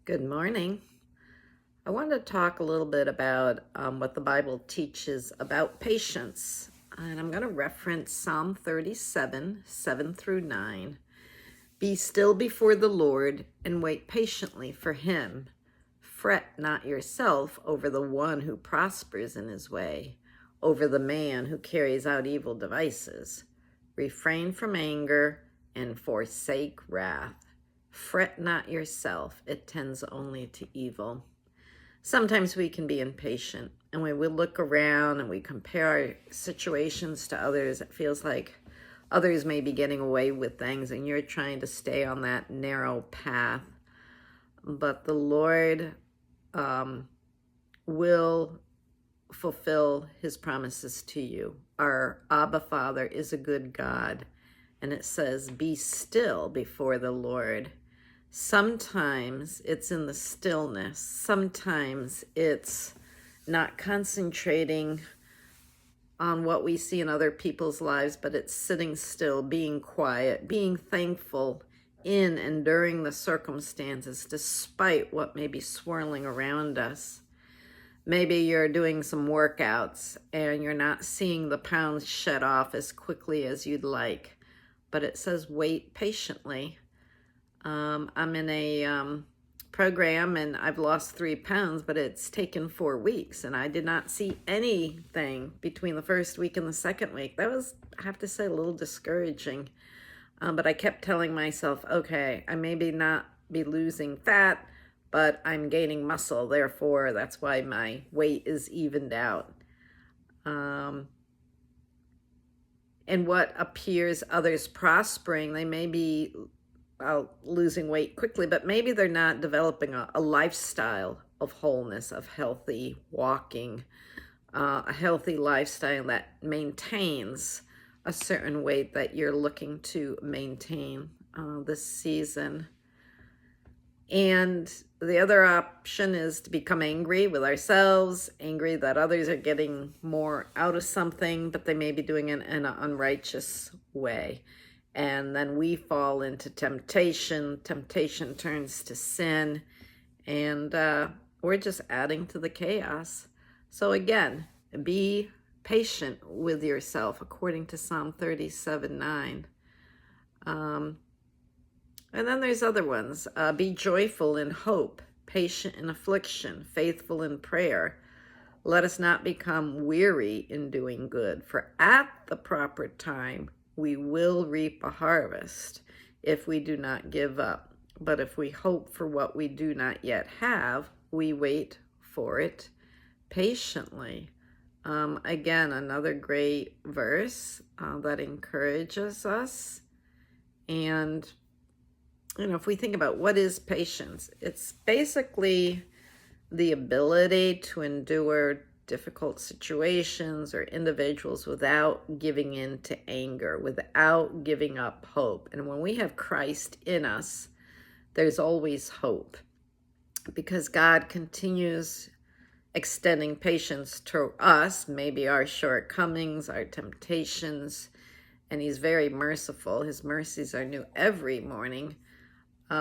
Good morning. I want to talk a little bit about what the Bible teaches about patience. And I'm going to reference Psalm 37, 7 through 9. Be still before the Lord and wait patiently for him. Fret not yourself over the one who prospers in his way, over the man who carries out evil devices. Refrain from anger and forsake wrath. Fret not yourself, it tends only to evil. Sometimes we can be impatient, and when we look around and we compare our situations to others, it feels like others may be getting away with things and you're trying to stay on that narrow path. But the Lord will fulfill his promises to you. Our Abba Father is a good God, and it says, be still before the Lord. Sometimes it's in the stillness. Sometimes it's not concentrating on what we see in other people's lives, but it's sitting still, being quiet, being thankful in and during the circumstances, despite what may be swirling around us. Maybe you're doing some workouts and you're not seeing the pounds shed off as quickly as you'd like, but it says wait patiently. I'm in a program and I've lost 3 pounds, but it's taken 4 weeks and I did not see anything between the first week and the second week. That was, I have to say, a little discouraging. But I kept telling myself, okay, I maybe not be losing fat, but I'm gaining muscle. Therefore, that's why my weight is evened out. And what appears others prospering, they may be losing weight quickly, but maybe they're not developing a lifestyle of wholeness, of healthy walking, a healthy lifestyle that maintains a certain weight that you're looking to maintain this season. And the other option is to become angry with ourselves, angry that others are getting more out of something, but they may be doing it in an unrighteous way. And then we fall into temptation. Temptation turns to sin. And we're just adding to the chaos. So again, be patient with yourself, according to Psalm 37:9. And then there's other ones. Be joyful in hope, patient in affliction, faithful in prayer. Let us not become weary in doing good, for at the proper time we will reap a harvest if we do not give up. But if we hope for what we do not yet have, we wait for it patiently. Again, another great verse that encourages us. And if we think about what is patience, it's basically the ability to endure difficult situations or individuals without giving in to anger, without giving up hope. And when we have Christ in us, there's always hope, because God continues extending patience to us, maybe our shortcomings, our temptations, and he's very merciful. His mercies are new every morning.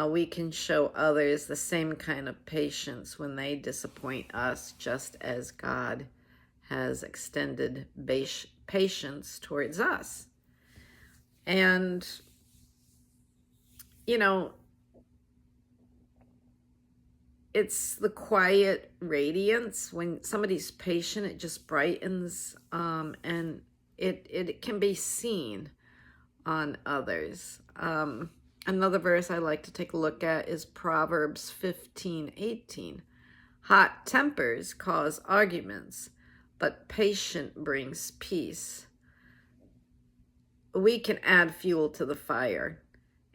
We can show others the same kind of patience when they disappoint us, just as God has extended patience towards us. And, it's the quiet radiance. When somebody's patient, it just brightens, and it can be seen on others. Another verse I like to take a look at is Proverbs 15:18. Hot tempers cause arguments, but patience brings peace. We can add fuel to the fire,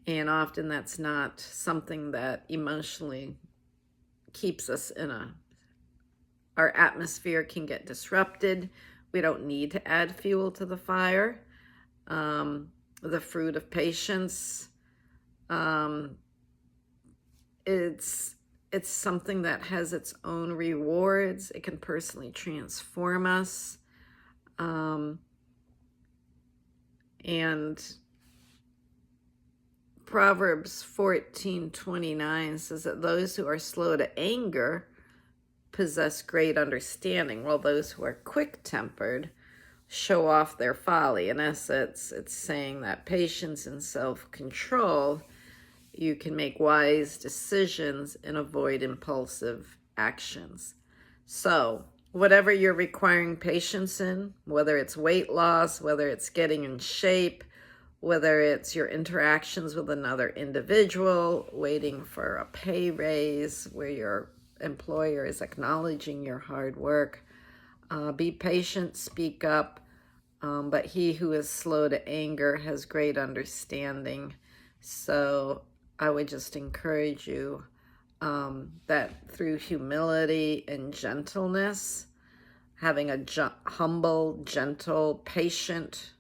and often that's not something that emotionally keeps us our atmosphere can get disrupted. We don't need to add fuel to the fire. The fruit of patience, it's something that has its own rewards. It can personally transform us. And Proverbs 14:29 says that those who are slow to anger possess great understanding, while those who are quick-tempered show off their folly. In essence, it's saying that patience and self-control, you can make wise decisions and avoid impulsive actions. So, whatever you're requiring patience in, whether it's weight loss, whether it's getting in shape, whether it's your interactions with another individual, waiting for a pay raise where your employer is acknowledging your hard work, be patient, speak up, but he who is slow to anger has great understanding. So I would just encourage you that through humility and gentleness, having a humble, gentle, patient,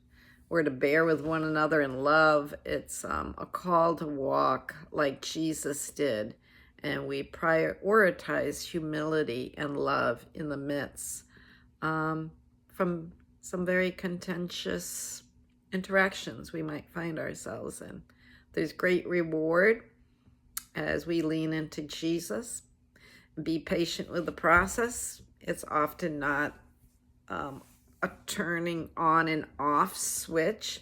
we're to bear with one another in love. It's a call to walk like Jesus did, and we prioritize humility and love in the midst from some very contentious interactions we might find ourselves in. There's great reward as we lean into Jesus. Be patient with the process. It's often not a turning on and off switch.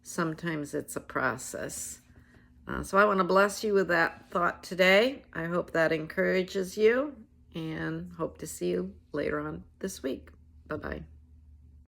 Sometimes it's a process. So I want to bless you with that thought today. I hope that encourages you, and hope to see you later on this week. Bye-bye.